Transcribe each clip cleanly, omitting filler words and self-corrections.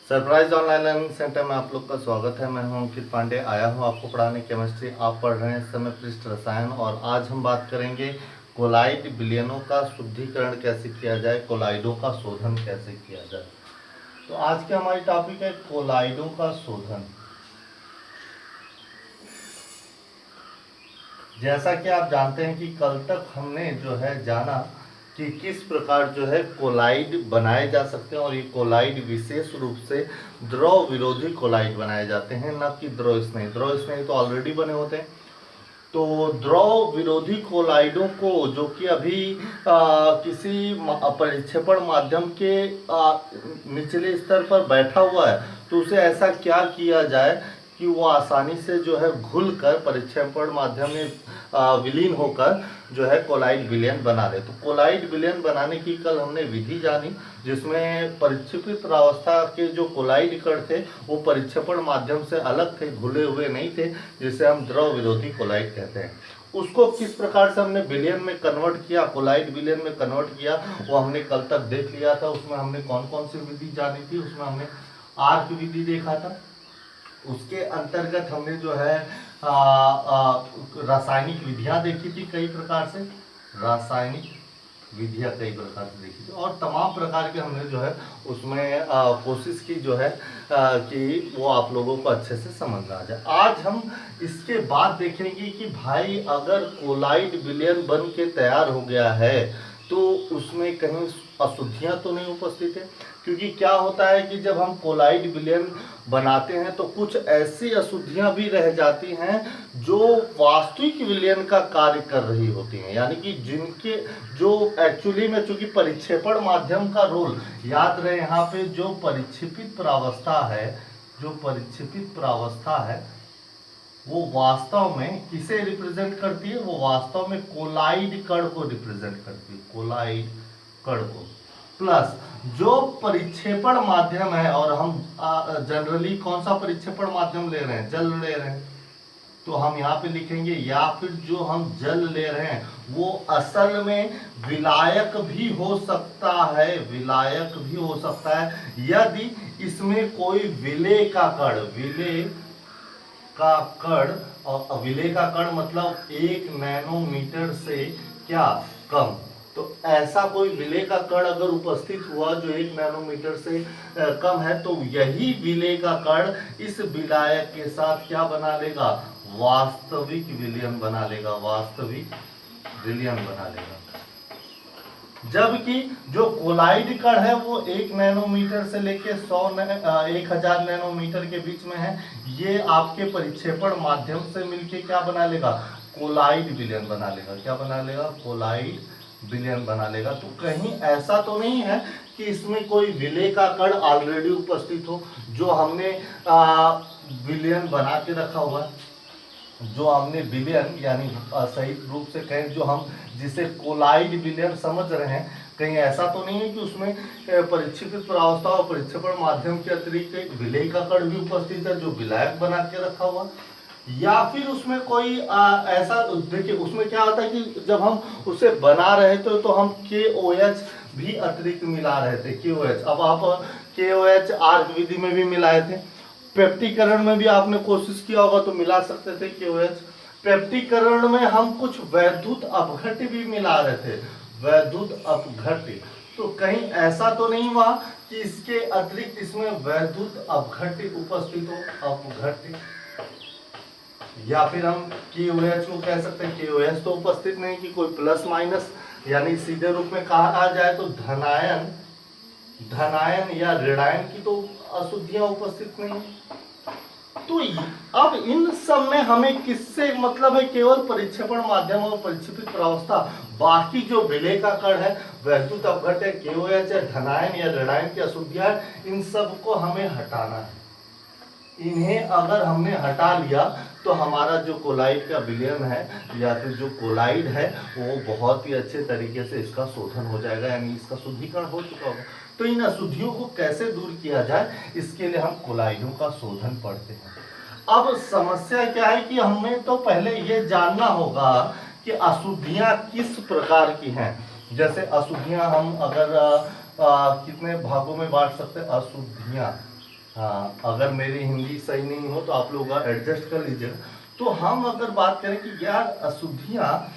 Surprise online learning centre में आप लोग का स्वागत है। मैं हूं अंकित पांडे, आया हूं आपको पढ़ाने केमिस्ट्री। आप पढ़ रहे हैं इस समय पृष्ठ रसायन, और आज हम बात करेंगे कोलाइड विलयनों का शुद्धिकरण कैसे किया जाए, कोलाइडों का शोधन कैसे किया जाए। तो आज की हमारी टॉपिक है कोलाइडों का शोधन। जैसा कि आप जानते हैं कि कल तक हमने जो है जाना कि किस प्रकार जो है कोलाइड बनाए जा सकते हैं, और ये कोलाइड विशेष रूप से द्रव विरोधी कोलाइड बनाए जाते हैं, न कि द्रव स्नेही। द्रव स्नेही तो ऑलरेडी बने होते हैं। तो द्रव विरोधी कोलाइडों को, जो कि अभी किसी परिक्षेपण माध्यम के निचले स्तर पर बैठा हुआ है, तो उसे ऐसा क्या किया जाए कि वो आसानी से जो है घुल कर परिक्षेपण माध्यम में विलीन होकर जो है कोलाइड विलयन बना ले। तो कोलाइड विलयन बनाने की कल हमने विधि जानी, जिसमें परिक्षेपित अवस्था के जो कोलाइड कण थे वो परिक्षेपण माध्यम से अलग थे, घुले हुए नहीं थे, जिसे हम द्रव विरोधी कोलाइड कहते हैं। उसको किस प्रकार से हमने विलयन में कन्वर्ट किया, कोलाइड विलयन में कन्वर्ट किया, वो हमने कल तक देख लिया था। उसमें हमने कौन कौन सी विधि जानी थी। उसमें हमने आर्क विधि देखा था। उसके अंतर्गत हमने जो है रासायनिक विधियां देखी थी, कई प्रकार से रासायनिक विधियां कई प्रकार से देखी थी, और तमाम प्रकार के हमने जो है उसमें कोशिश की जो है कि वो आप लोगों को अच्छे से समझ में आ जाए। आज हम इसके बाद देखेंगे कि भाई अगर कोलाइड विलयन बन के तैयार हो गया है तो उसमें कहीं अशुद्धियां तो नहीं उपस्थित है। क्योंकि क्या होता है कि जब हम कोलाइड विलयन बनाते हैं तो कुछ ऐसी अशुद्धियां भी रह जाती हैं जो वास्तविक विलयन का कार्य कर रही होती हैं, यानी कि जिनके जो एक्चुअली में, चूंकि परिक्षेपण माध्यम का रोल याद रहे, यहाँ पे जो परिक्षेपित प्रावस्था है, जो परिक्षेपित प्रावस्था है वो वास्तव में किसे रिप्रेजेंट करती है, वो वास्तव में कोलाइड कण को रिप्रेजेंट करती है, कोलाइड कण को। प्लस जो परिक्षेपण माध्यम है, और हम जनरली कौन सा परिक्षेपण माध्यम ले रहे हैं, जल ले रहे हैं, तो हम यहाँ पे लिखेंगे, या फिर जो हम जल ले रहे हैं वो असल में विलायक भी हो सकता है, विलायक भी हो सकता है यदि इसमें कोई विलेय का कण, विलेय का कण, और विलेय का कण मतलब 1 नैनोमीटर से क्या कम। तो ऐसा कोई विलेय का कण अगर उपस्थित हुआ जो 1 नैनोमीटर से कम है, तो यही विलेय का कण इस विलायक के साथ क्या बना लेगा, वास्तविक विलयन बना लेगा, वास्तविक विलयन बना लेगा। जबकि जो कोलाइड कण है वो 1 नैनोमीटर से लेके 1000 नैनोमीटर के बीच में है, ये आपके परिक्षेपण माध्यम से मिलके क्या बना लेगा, कोलाइड विलयन बना लेगा। क्या बना लेगा, कोलाइड विलयन बना लेगा। तो कहीं ऐसा तो नहीं है कि इसमें कोई विलेय का कण ऑलरेडी उपस्थित हो, जो हमने विलयन बना के रखा हुआ है, जो हमने विलयन यानी सही रूप से कहें, जो हम जिसे कोलाइड विलयन समझ रहे हैं, कहीं ऐसा तो नहीं है कि उसमें परिक्षेपित प्रावस्था और परिक्षेपण माध्यम के अतिरिक्त एक विलेय का कण भी उपस्थित है जो विलायक बना के रखा हुआ, या फिर उसमें कोई ऐसा, देखिए उसमें क्या होता है कि जब हम उसे बना रहे थे तो हम KOH भी अतिरिक्त मिला रहे थे, KOH। अब आप KOH आर्क विधि में भी मिलाए थे, पेप्टिकरण में भी आपने कोशिश किया होगा तो मिला सकते थे KOH। पेप्टिकरण में हम कुछ वैद्युत अपघट्य भी मिला रहे थे, वैद्युत अपघट्य। तो कहीं ऐसा तो नहीं हुआ कि इसके अतिरिक्त इसमें वैद्युत अपघट्य उपस्थित हो, अपघट्य। या फिर हम KOH को कह सकते हैं, KOH तो उपस्थित नहीं कि कोई प्लस माइनस, यानी सीधे रूप में कहा जाए तो धनायन, धनायन या ऋणायन की तो अशुद्धियां उपस्थित नहीं। तो अब इन सब में हमें किससे मतलब है, केवल परिक्षेपण माध्यम और परिक्षेपित प्रावस्था, बाकी जो विलेय का कण है, वैद्युत अपघट्य, KOH है, धनायन या ऋणायन की अशुद्धियां, इन सब को हमें हटाना है। इन्हें अगर हमने हटा लिया तो हमारा जो कोलाइड का विलयन है या फिर जो कोलाइड है वो बहुत ही अच्छे तरीके से इसका शोधन हो जाएगा, यानी इसका शुद्धिकरण हो चुका होगा। तो इन अशुद्धियों को कैसे दूर किया जाए, इसके लिए हम कोलाइडों का शोधन पढ़ते हैं। अब समस्या क्या है कि हमें तो पहले ये जानना होगा कि अशुद्धियां किस प्रकार की हैं। जैसे अशुद्धियां हम अगर कितने भागों में बांट सकते हैं, अशुद्धियां हाँ, अगर मेरी हिंदी सही नहीं हो तो आप लोग एडजस्ट कर लीजिएगा। तो हम अगर बात करें कि यार अशुद्धियाँ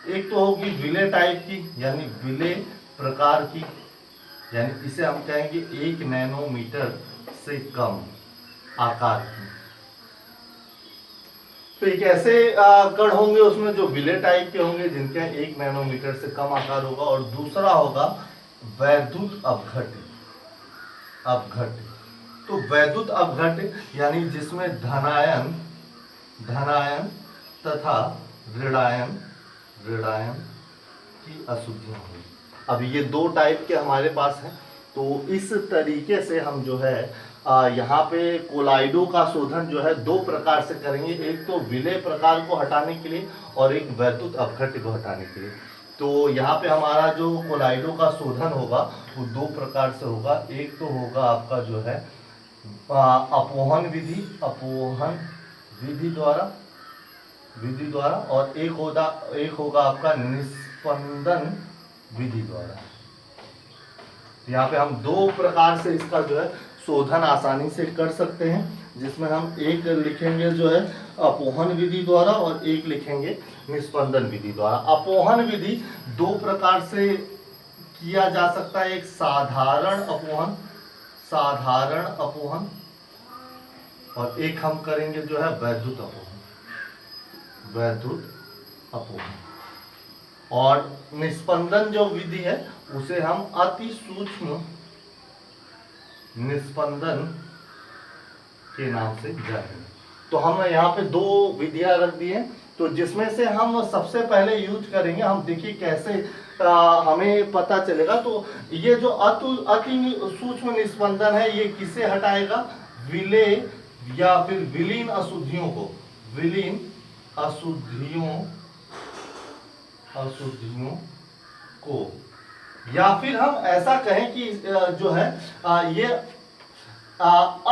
एक तो होगी विले टाइप की, यानी विले प्रकार की, यानी इसे हम कहेंगे 1 नैनोमीटर से कम आकार की। तो एक ऐसे कण होंगे उसमें जो विले टाइप के होंगे जिनके 1 नैनोमीटर से कम आकार होगा, और दूसरा होगा वैद्युत अपघट्य। अपघट्य तो वैद्युत अपघट्य यानी जिसमें धनायन धनायन तथा ऋणायन ऋणायन की अशुद्धियां होंगी। अब ये 2 टाइप के हमारे पास हैं। तो इस तरीके से हम जो है यहाँ पे कोलाइडो का शोधन जो है 2 प्रकार से करेंगे, एक तो विलेय प्रकार को हटाने के लिए और एक वैद्युत अपघट्य को हटाने के लिए। तो यहाँ पे हमारा जो कोलाइडो का शोधन होगा वो 2 प्रकार से होगा। एक तो होगा आपका जो है अपोहन विधि द्वारा और एक होगा आपका निस्पंदन विधि द्वारा। यहाँ पे हम 2 प्रकार से इसका जो है शोधन आसानी से कर सकते हैं, जिसमें हम एक लिखेंगे जो है अपोहन विधि द्वारा और एक लिखेंगे निस्पंदन विधि द्वारा। अपोहन विधि 2 प्रकार से किया जा सकता है, एक साधारण अपोहन और एक हम करेंगे जो है वैद्युत अपोहन। और निस्पंदन जो विधि है उसे हम अति सूक्ष्म निस्पंदन के नाम से जानेंगे। तो हमने यहाँ पे 2 विधियां रख दी हैं, तो जिसमें से हम सबसे पहले यूज करेंगे, हम देखिए कैसे हमें पता चलेगा। तो ये जो अति सूक्ष्म निस्पंदन है ये किसे हटाएगा? विलेय या फिर विलीन अशुद्धियों को, विलीन अशुद्धियों को, या फिर हम ऐसा कहें कि जो है ये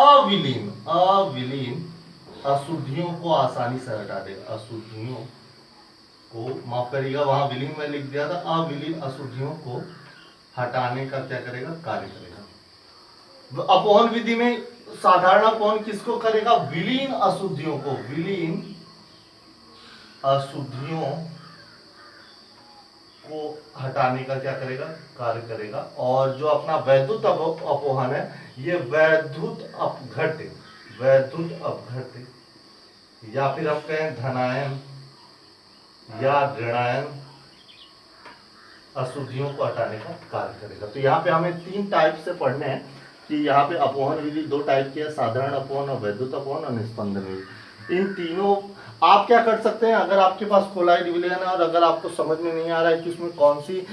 अविलीन अशुद्धियों को आसानी से हटा देगा। अशुद्धियों को माफ करिएगा, वहां विलीन में लिख दिया था, अविलीन अशुद्धियों को हटाने का क्या करेगा? कार्य करेगा। अपोहन विधि में साधारण अपोहन किसको करेगा? विलीन अशुद्धियों को, विलीन अशुद्धियों को हटाने का क्या करेगा? कार्य करेगा। और जो अपना वैद्युत अपोहन है ये वैद्युत अपघट्य या फिर हम कहें धनायन या ऋणायन अशुद्धियों को हटाने का कार्य करेगा। तो यहाँ पे हमें 3 टाइप से पढ़ने हैं कि यहाँ पे अपोहन विधि 2 टाइप की है, साधारण अपोहन और वैद्युत अपोहन और निस्पंदन विधि। इन तीनों आप क्या कर सकते हैं, अगर आपके पास कोलाइड विलयन है और अगर आपको समझ में नहीं आ रहा है कि उसमें कौन सी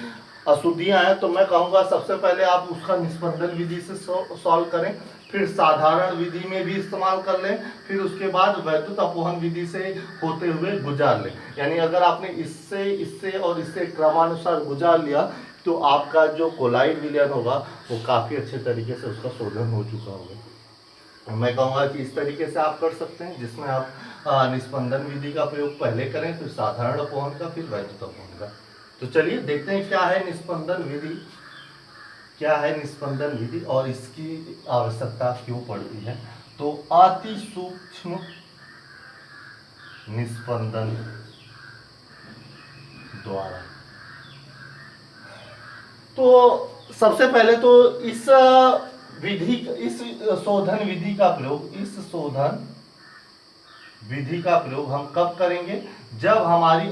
अशुद्धियां हैं, तो मैं कहूँगा सबसे पहले आप उसका निस्पंदन विधि से सॉल्व करें, फिर साधारण विधि में भी इस्तेमाल कर लें, फिर उसके बाद वैद्युत अपोहन विधि से होते हुए गुजार लें। यानी अगर आपने इससे और इससे क्रमानुसार गुजार लिया तो आपका जो कोलाइड विलयन होगा वो काफ़ी अच्छे तरीके से उसका शोधन हो चुका होगा। मैं कहूँगा कि इस तरीके से आप कर सकते हैं, जिसमें आप निस्पंदन विधि का प्रयोग पहले करें, फिर साधारण अपोहन का, फिर वैद्युत अपोहन का। तो चलिए देखते हैं क्या है निस्पंदन विधि और इसकी आवश्यकता क्यों पड़ती है। तो अति सूक्ष्म निस्पंदन द्वारा, तो सबसे पहले तो इस शोधन विधि का प्रयोग हम कब करेंगे? जब हमारी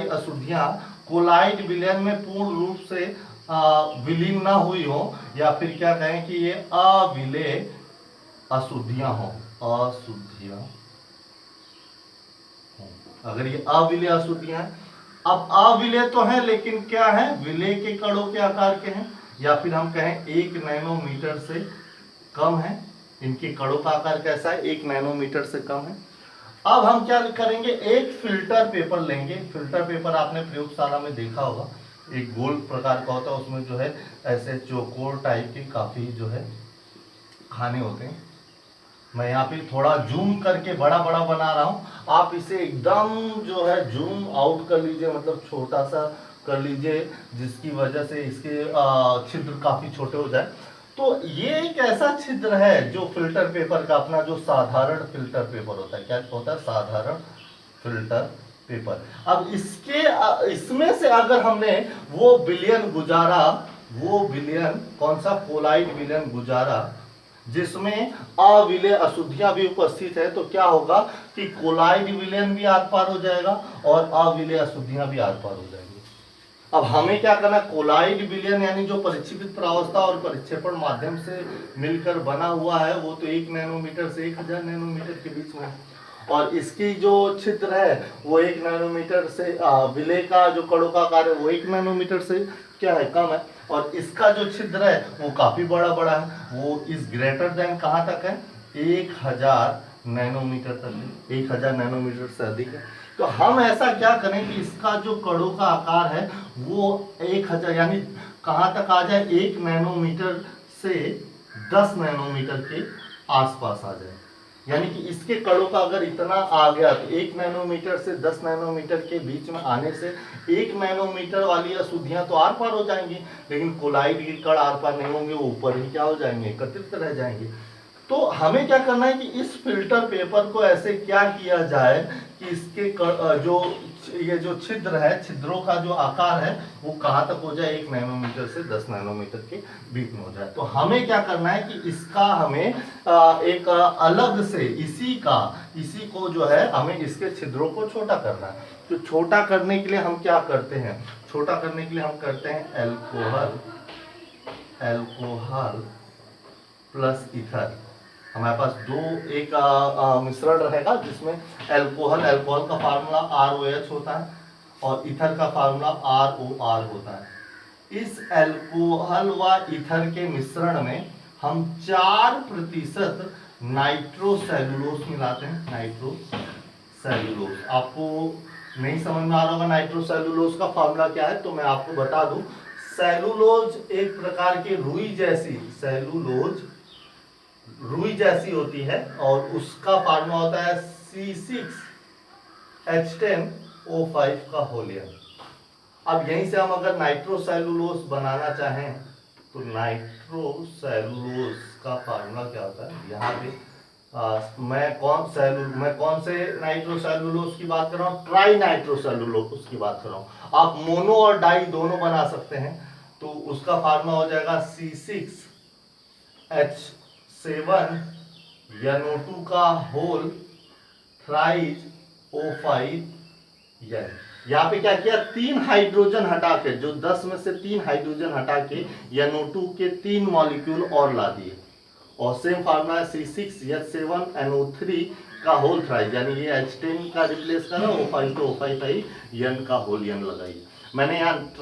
अशुद्धियां कोलाइड विलयन में पूर्ण रूप से विलीन ना हुई हो, या फिर क्या कहें कि ये अविलेय अशुद्धियां हो। अगर ये अविलेय अशुद्धियां हैं, अब अविलेय तो है लेकिन क्या है? विलेय के कणों के आकार के हैं, या फिर हम कहें 1 नैनोमीटर से कम है। इनके कणों का आकार कैसा है? 1 नैनोमीटर से कम है। अब हम क्या करेंगे? एक फिल्टर पेपर लेंगे। फिल्टर पेपर आपने प्रयोगशाला में देखा होगा, एक गोल प्रकार का होता है, उसमें जो है ऐसे चौकोर टाइप के काफी जो है खाने होते हैं। मैं यहाँ पे थोड़ा जूम करके बड़ा बड़ा बना रहा हूँ, आप इसे एकदम जो है जूम आउट कर लीजिए, मतलब छोटा सा कर लीजिए, जिसकी वजह से इसके छिद्र काफी छोटे हो जाए। तो ये एक ऐसा छिद्र है जो फिल्टर पेपर का अपना जो साधारण फिल्टर पेपर होता है, क्या होता है, साधारण फिल्टर पेपर। अब इसमें से अगर हमने वो विलयन गुजारा, वो विलयन कौन सा, कोलाइड विलयन गुजारा, जिसमें अविलय अशुद्धियां भी उपस्थित है, तो क्या होगा कि कोलाइड विलयन भी आर पार हो जाएगा और अविलय अशुद्धियां भी आर पार हो जाएगी। अब हमें क्या करना, कोलाइड विलयन यानी जो परिक्षेपित प्रावस्था और परिक्षेपण माध्यम से मिलकर बना हुआ है, वो तो 1 नैनोमीटर से 1000 नैनोमीटर के बीच में है। और इसकी जो छिद्र है वो 1 नैनोमीटर से विलय का जो कणों का आकार है वो 1 नैनोमीटर से क्या है, कम है। और इसका जो छिद्र है वो काफी बड़ा बड़ा है, वो इस ग्रेटर देन कहाँ तक है, 1000 नैनोमीटर तक है, 1000 नैनोमीटर से अधिक है। तो हम ऐसा क्या करें कि इसका जो कणों का आकार है वो 1000 यानी कहाँ तक आ जाए, 1 नैनोमीटर से 10 नैनोमीटर के आसपास आ जाए। यानी कि इसके कणों का अगर इतना आ गया तो 1 नैनोमीटर से 10 नैनोमीटर के बीच में आने से 1 नैनोमीटर वाली अशुद्धियां तो आर पार हो जाएंगी, लेकिन कोलाइड के कण आर पार नहीं होंगे, वो ऊपर ही क्या हो जाएंगे, एकत्रित रह जाएंगे। तो हमें क्या करना है कि इस फिल्टर पेपर को ऐसे क्या किया जाए कि इसके जो ये जो छिद्र है, छिद्रों का जो आकार है वो कहाँ तक हो जाए, 1 नैनोमीटर से 10 नैनोमीटर के बीच में हो जाए। तो हमें क्या करना है कि इसका हमें एक अलग से इसी को जो है हमें इसके छिद्रों को छोटा करना है। तो छोटा करने के लिए हम क्या करते हैं, छोटा करने के लिए हम करते हैं एल्कोहल प्लस ईथर। हमारे पास एक मिश्रण रहेगा जिसमें एल्कोहल का फार्मूला ROH होता है और ईथर का फार्मूला ROR होता है। इस एल्कोहल व ईथर के मिश्रण में हम 4% नाइट्रोसेलुलोज मिलाते हैं। नाइट्रोसेलुलोज आपको नहीं समझ में आ रहा होगा नाइट्रोसेलुलोज का फार्मूला क्या है, तो मैं आपको बता दूं। सेलुलोज एक प्रकार की रुई जैसी होती है और उसका फार्मूला होता है C6H10O5 का होलियन। अब यहीं से हम अगर नाइट्रोसेलुलोज बनाना चाहें तो नाइट्रोसेलुलोज का फार्मूला क्या होता है, यहाँ पे मैं कौन से नाइट्रोसेलुलोज की बात कर रहा हूँ, ट्राई नाइट्रोसेलुलोज की बात कर रहा हूँ। आप मोनो और डाई दोनों बना सकते हैं, तो उसका फार्मूला हो जाएगा C6H7NO2 का होल थ्राइज O5 N। यहाँ पे क्या किया, 3 हाइड्रोजन हटा के, जो 10 में से 3 हाइड्रोजन हटा के NO2 के 3 मॉलिक्यूल और ला दिए। और सेम फार्मूला है C6H7NO3 का होल थ्राइज, यानी ये H10 का रिप्लेस करा, O5 तो O5 ही, N का होल N लगाइए। मैंने यहाँ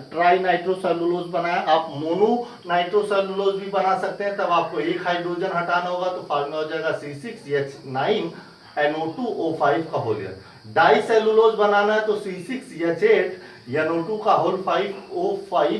ट्राई नाइट्रोसेलुलोज बनाया। आप मोनो नाइट्रोसेलुलोज भी बना सकते हैं, तब आपको 1 हाइड्रोजन हटाना होगा, तो फार्मूला हो जाएगा C6H9NO2O5 का होल N। डाई सेलुलोज बनाना है तो C6H8NO2 का होल 5O5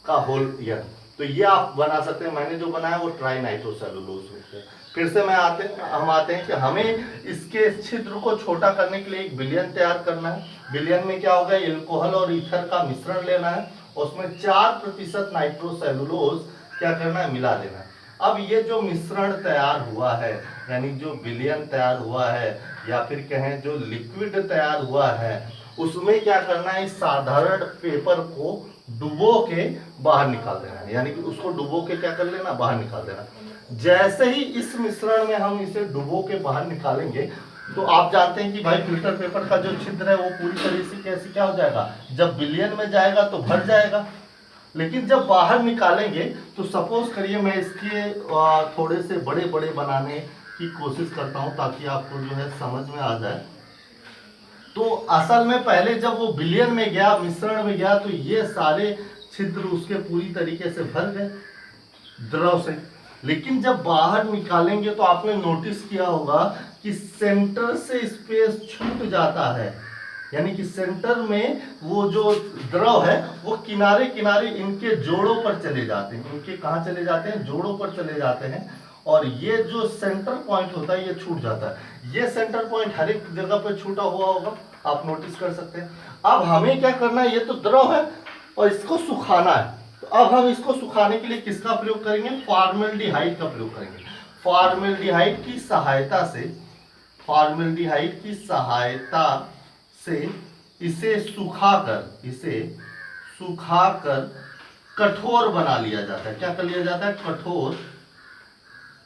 का होल N। तो ये आप बना सकते हैं। मैंने जो बनाया वो ट्राई नाइट्रोसेलुलोज होते हैं। फिर से हम आते हैं कि हमें इसके छिद्र को छोटा करने के लिए एक विलयन तैयार करना है। विलयन में क्या होगा, एल्कोहल और ईथर का मिश्रण लेना है, उसमें 4% नाइट्रोसेलुलोज क्या करना है, मिला देना है। अब ये जो मिश्रण तैयार हुआ है, यानी जो विलयन तैयार हुआ है या फिर कहें जो लिक्विड तैयार हुआ है, उसमें क्या करना है, इस साधारण पेपर को डुबो के बाहर निकाल देना है। यानी कि उसको डुबो के क्या कर लेना, बाहर निकाल देना। जैसे ही इस मिश्रण में हम इसे डुबो के बाहर निकालेंगे, तो आप जानते हैं कि भाई फिल्टर पेपर का जो छिद्र है वो पूरी तरह से कैसे क्या हो जाएगा, जब विलयन में जाएगा तो भर जाएगा, लेकिन जब बाहर निकालेंगे तो सपोज करिए मैं इसके थोड़े से बड़े बड़े बनाने की कोशिश करता हूं ताकि आपको जो है समझ में आ जाए। तो असल में पहले जब वो विलयन में गया, मिश्रण में गया, तो ये सारे छिद्र उसके पूरी तरीके से भर गए द्रव से। लेकिन जब बाहर निकालेंगे तो आपने नोटिस किया होगा कि सेंटर से स्पेस छूट जाता है, यानी कि सेंटर में वो जो द्रव है वो किनारे किनारे इनके जोड़ों पर चले जाते हैं। इनके कहाँ चले जाते हैं, जोड़ों पर चले जाते हैं, और ये जो सेंटर पॉइंट होता है ये छूट जाता है। ये सेंटर पॉइंट हर एक जगह पर छूटा हुआ होगा, आप नोटिस कर सकते हैं। अब हमें क्या करना है, ये तो द्रव है और इसको सुखाना है। तो अब हम इसको सुखाने के लिए किसका प्रयोग करेंगे? फॉर्मल्डिहाइड का प्रयोग करेंगे। फॉर्मल्डिहाइड की सहायता से, फॉर्मल्डिहाइड की सहायता से इसे सुखाकर कठोर बना लिया जाता है। क्या कर लिया जाता है?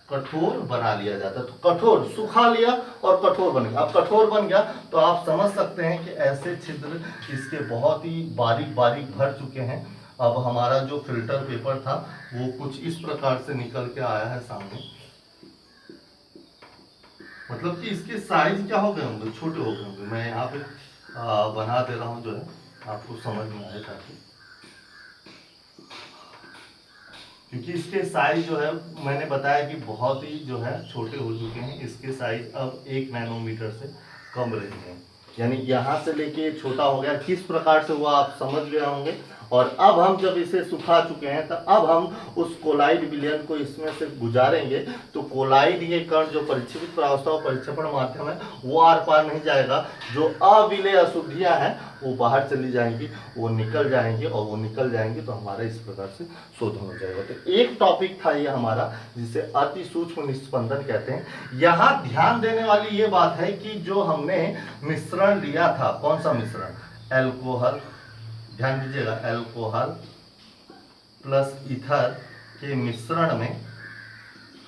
कठोर बना लिया जाता है। तो कठोर सुखा लिया और कठोर बन गया। अब कठोर बन गया तो आप समझ सकते हैं कि ऐसे छिद्र इसके बहुत ही बारीक बारीक भर चुके हैं। अब हमारा जो फिल्टर पेपर था वो कुछ इस प्रकार से निकल के आया है सामने। मतलब कि इसके साइज क्या हो गए होंगे? छोटे हो गए होंगे। मैं यहाँ पे बना दे रहा हूँ जो है, आपको समझ में आए ताकि, क्योंकि इसके साइज जो है मैंने बताया कि बहुत ही जो है छोटे हो चुके हैं। इसके साइज अब 1 नैनोमीटर से कम रहे हैं, यानी यहाँ से लेके छोटा हो गया। किस प्रकार से हुआ आप समझ गए होंगे। और अब हम जब इसे सुखा चुके हैं तो अब हम उस कोलाइड विलयन को इसमें से गुजारेंगे। तो कोलाइड ये कण जो परिक्षेपित प्रावस्था और परिक्षेपण माध्यम है वो आर पार नहीं जाएगा। जो अविलेय अशुद्धियां हैं वो बाहर चली जाएंगी, वो निकल जाएंगी, और वो निकल जाएंगी तो हमारा इस प्रकार से शोधन हो जाएगा। तो एक टॉपिक था ये हमारा जिसे अति सूक्ष्म निस्पंदन कहते हैं। यहाँ ध्यान देने वाली ये बात है कि जो हमने मिश्रण लिया था, कौन सा मिश्रण? एल्कोहल, ध्यान दीजिएगा, एल्कोहल प्लस ईथर के मिश्रण में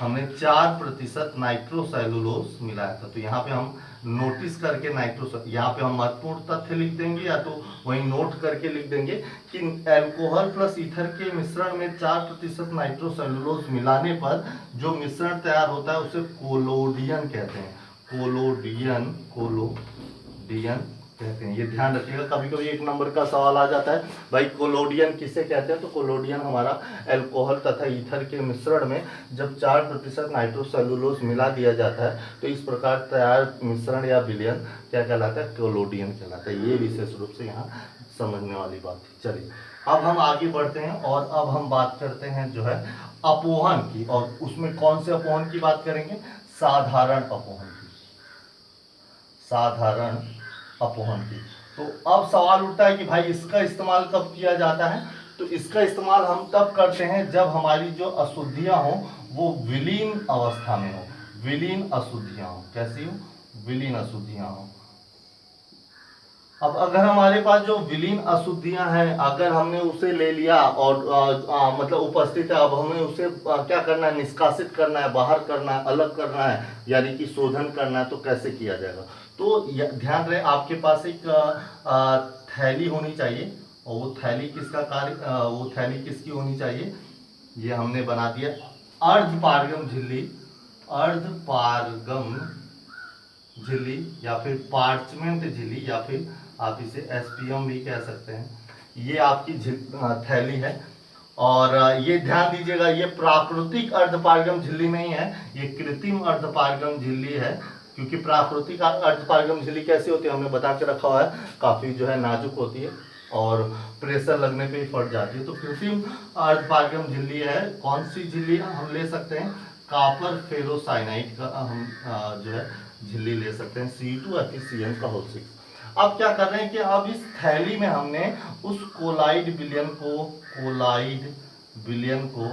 हमने 4% नाइट्रोसेलुलोज मिलाया था। तो यहाँ पे हम नोटिस करके यहाँ पे हम महत्वपूर्ण तथ्य लिख देंगे या तो वही नोट करके लिख देंगे कि एल्कोहल प्लस ईथर के मिश्रण में 4% नाइट्रोसेलुलोज मिलाने पर जो मिश्रण तैयार होता है उसे कोलोडियन कहते हैं। कोलोडियन कहते हैं। ये ध्यान रखिएगा, कभी कभी 1 नंबर का सवाल आ जाता है, भाई कोलोडियन किसे कहते हैं? तो कोलोडियन हमारा एल्कोहल तथा ईथर के मिश्रण में जब 4% नाइट्रोसेलुलोज मिला दिया जाता है तो इस प्रकार तैयार मिश्रण या विलयन क्या कहलाता है? कोलोडियन कहलाता है। ये विशेष रूप से यहाँ समझने वाली बात थी। चलिए अब हम आगे बढ़ते हैं और अब हम बात करते हैं जो है अपोहन की। और उसमें कौन से अपोहन की बात करेंगे? साधारण अपोहन की, साधारण अपोहन की। तो अब सवाल उठता है कि भाई इसका इस्तेमाल कब किया जाता है? तो इसका इस्तेमाल हम तब करते हैं जब हमारी जो अशुद्धियां हो वो विलीन अवस्था में हो। विलीन अशुद्धियां हो, कैसी हो? विलीन अशुद्धियां हो। अब अगर हमारे पास जो विलीन अशुद्धियां हैं, अगर हमने उसे ले लिया और मतलब उपस्थित है, अब हमें उसे क्या करना है? निष्कासित करना है, बाहर करना है, अलग करना है, यानी कि शोधन करना है। तो कैसे किया जाएगा? तो ध्यान रहे आपके पास एक थैली होनी चाहिए। और वो थैली किसका कार्य, वो थैली किसकी होनी चाहिए? ये हमने बना दिया अर्धपारगम झिल्ली, अर्धपारगम झिल्ली या फिर पार्चमेंट झिल्ली, या फिर आप इसे एसपीएम भी कह सकते हैं। ये आपकी थैली है। और ये ध्यान दीजिएगा, ये प्राकृतिक अर्धपारगम झिल्ली नहीं है, ये कृत्रिम अर्धपारगम झिल्ली है। क्योंकि प्राकृतिक अर्धपारगम झिल्ली कैसी होती है हमने बता के रखा हुआ है, काफी जो है नाजुक होती है और प्रेशर लगने पे ही फट जाती है। तो कृत्रिम अर्धपारगम झिल्ली है। कौन सी झिल्ली हम ले सकते हैं? कॉपर फेरोसाइनाइड का हम जो है झिल्ली ले सकते हैं, C2HCN का होल 6। अब क्या कर रहे हैं कि अब इस थैली में हमने उस कोलाइड विलयन को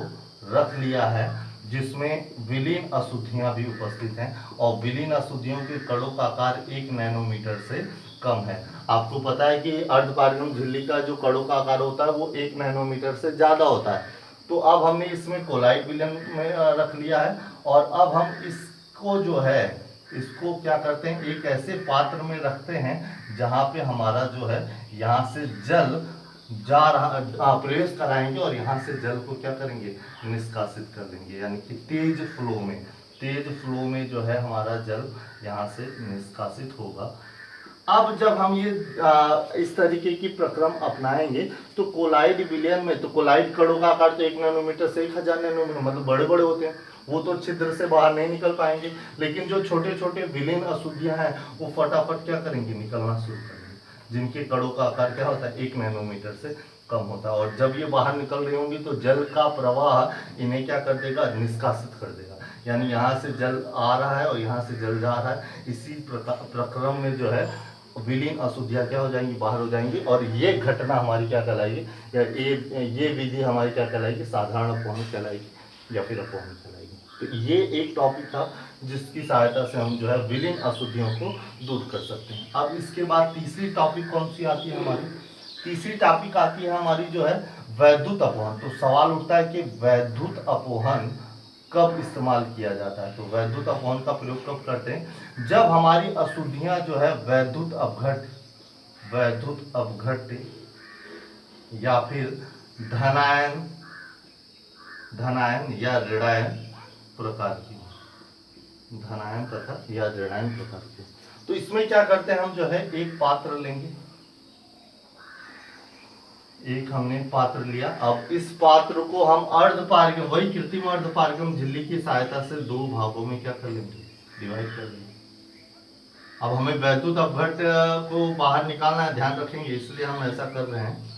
रख लिया है जिसमें विलीन अशुद्धियां भी उपस्थित हैं। और विलीन अशुद्धियों के कणों का आकार 1 नैनोमीटर से कम है। आपको पता है कि अर्धपारगम झिल्ली का जो कणों का आकार होता है वो 1 नैनोमीटर से ज्यादा होता है। तो अब हमने इसमें कोलाइड विलयन में रख लिया है। और अब हम इसको जो है इसको क्या करते हैं? एक ऐसे पात्र में रखते हैं जहां पे हमारा जो है यहाँ से जल जा रहा प्रवेश कराएंगे और यहाँ से जल को क्या करेंगे? निष्कासित कर देंगे, यानी कि तेज फ्लो में जो है हमारा जल यहाँ से निष्कासित होगा। अब जब हम ये इस तरीके की प्रक्रम अपनाएंगे तो कोलाइड विलयन में, तो कोलाइड कणों का आकार तो 1 नैनोमीटर से 1000 नैनोमीटर, मतलब बड़े बड़े होते हैं, वो तो छिद्र से बाहर नहीं निकल पाएंगे। लेकिन जो छोटे छोटे विलीन अशुद्धियां हैं वो फटाफट क्या करेंगे? निकलना शुरू करेंगे, जिनके कणों का आकार क्या होता है? 1 नैनोमीटर से कम होता है। और जब ये बाहर निकल रही होंगी तो जल का प्रवाह इन्हें क्या कर देगा? निष्कासित कर देगा। यानी यहाँ से जल आ रहा है और यहाँ से जल जा रहा है। इसी प्रक्रम में जो है विलीन अशुद्धियाँ क्या हो जाएंगी, बाहर हो जाएंगी, और ये घटना हमारी क्या कहलाएगी, या ये विधि हमारी क्या कहलाएगी, साधारण अपवहन कहलाएगी या फिर अपवहन कहलाएगी। तो ये एक टॉपिक था जिसकी सहायता से हम जो है विलीन अशुद्धियों को दूर कर सकते हैं। अब इसके बाद तीसरी टॉपिक कौन सी आती है हमारी, तीसरी टॉपिक आती है हमारी जो है वैद्युत अपवहन। तो सवाल उठता है कि वैद्युत अपवहन कब इस्तेमाल किया जाता है। तो वैद्युत अपवहन का प्रयोग कब करते हैं, जब हमारी अशुद्धियां जो है वैद्युत अपघट्य या फिर धनायन या ऋणायन प्रकार की, धनायन तथा या ऋणायन प्रकार की। तो इसमें क्या करते हैं, हम जो है एक पात्र लेंगे, एक हमने पात्र लिया। अब इस पात्र को हम अर्धपारगम, वही कृत्रिम अर्धपारगम झिल्ली की सहायता से दो भागों में क्या कर लेंगे, डिवाइड कर लेंगे। अब हमें वैद्युत अपघट्य को बाहर निकालना है, ध्यान रखेंगे, इसलिए हम ऐसा कर रहे हैं।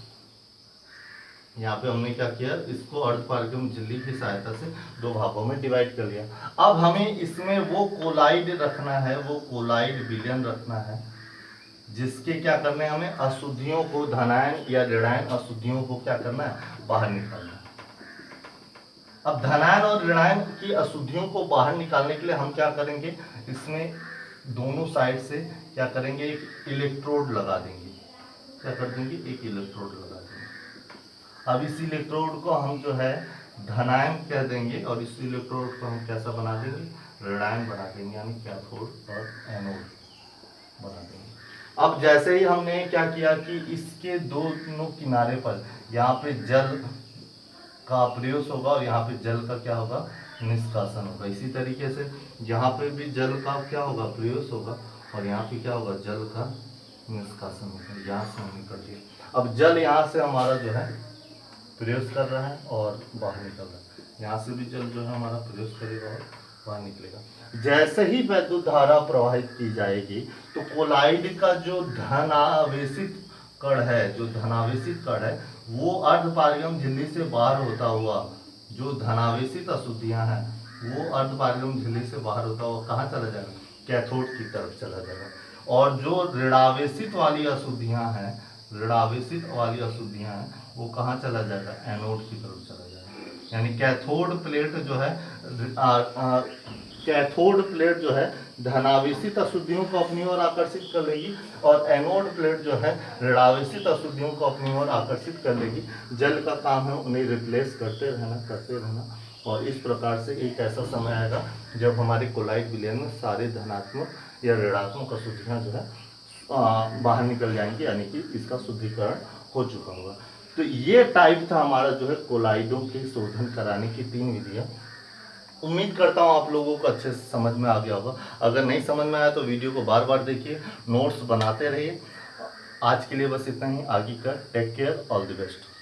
यहाँ पे हमने क्या किया, इसको अर्धपारगम झिल्ली की सहायता से दो भागों में डिवाइड कर लिया। अब हमें इसमें वो कोलाइड रखना है, वो कोलाइड विलयन रखना है जिसके क्या करना है, हमें अशुद्धियों को, धनायन या ऋणायन अशुद्धियों को क्या करना है, बाहर निकालना है। अब धनायन और ऋणायन की अशुद्धियों को बाहर निकालने के लिए हम क्या करेंगे, इसमें दोनों साइड से क्या करेंगे, एक इलेक्ट्रोड लगा देंगे। क्या कर देंगे, एक इलेक्ट्रोड लगा देंगे। अब इस इलेक्ट्रोड को हम जो है धनायन कह देंगे और इस इलेक्ट्रोड को हम कैसा बना देंगे, ऋणायन बना देंगे, यानी कैथोड और एनोड बना देंगे। अब जैसे ही हमने क्या किया कि इसके दोनों किनारे पर यहाँ पे जल का प्रयोग होगा और यहाँ पे जल का क्या होगा, निष्कासन होगा। इसी तरीके से यहाँ पे भी जल का क्या होगा, प्रयोग होगा, और यहाँ पे क्या होगा, जल का निष्कासन होगा। यहाँ से हमने कर दिया। अब जल यहाँ से हमारा जो है प्रयोग कर रहा है और बाहर निकल रहा है, यहाँ से भी जल जो है हमारा प्रयोग करेगा और बाहर निकलेगा। जैसे ही वैद्युत धारा प्रवाहित की जाएगी तो कोलाइड का जो धनावेशित कण है, जो धनावेशित कण है, वो अर्धपारगम झिल्ली से बाहर होता हुआ, जो धनावेशित अशुद्धियां हैं वो अर्धपारगम झिल्ली से बाहर होता हुआ कहाँ चला जाएगा, कैथोड की तरफ चला जाएगा। और जो ऋणावेशित वाली अशुद्धियां हैं, ऋणावेशित वाली अशुद्धियां हैं, वो कहाँ चला जाएगा, एनोड की तरफ चला जाएगा। यानी कैथोड प्लेट जो है कैथोड प्लेट जो है धनावेशित अशुद्धियों को अपनी ओर आकर्षित कर लेगी और एनोड प्लेट जो है ऋणावेशित अशुद्धियों को अपनी ओर आकर्षित कर लेगी। जल का काम है उन्हें रिप्लेस करते रहना और इस प्रकार से एक ऐसा समय आएगा जब हमारे कोलाइड विलयन में सारे धनात्मक या ऋणात्मक अशुद्धियाँ जो है बाहर निकल जाएंगी, यानी कि इसका शुद्धिकरण हो चुका होगा। तो ये टाइप था हमारा जो है कोलाइडों के शोधन कराने की 3 विधियाँ। उम्मीद करता हूँ आप लोगों को अच्छे से समझ में आ गया होगा। अगर नहीं समझ में आया तो वीडियो को बार बार देखिए, नोट्स बनाते रहिए। आज के लिए बस इतना ही, आगे का take care, all the best.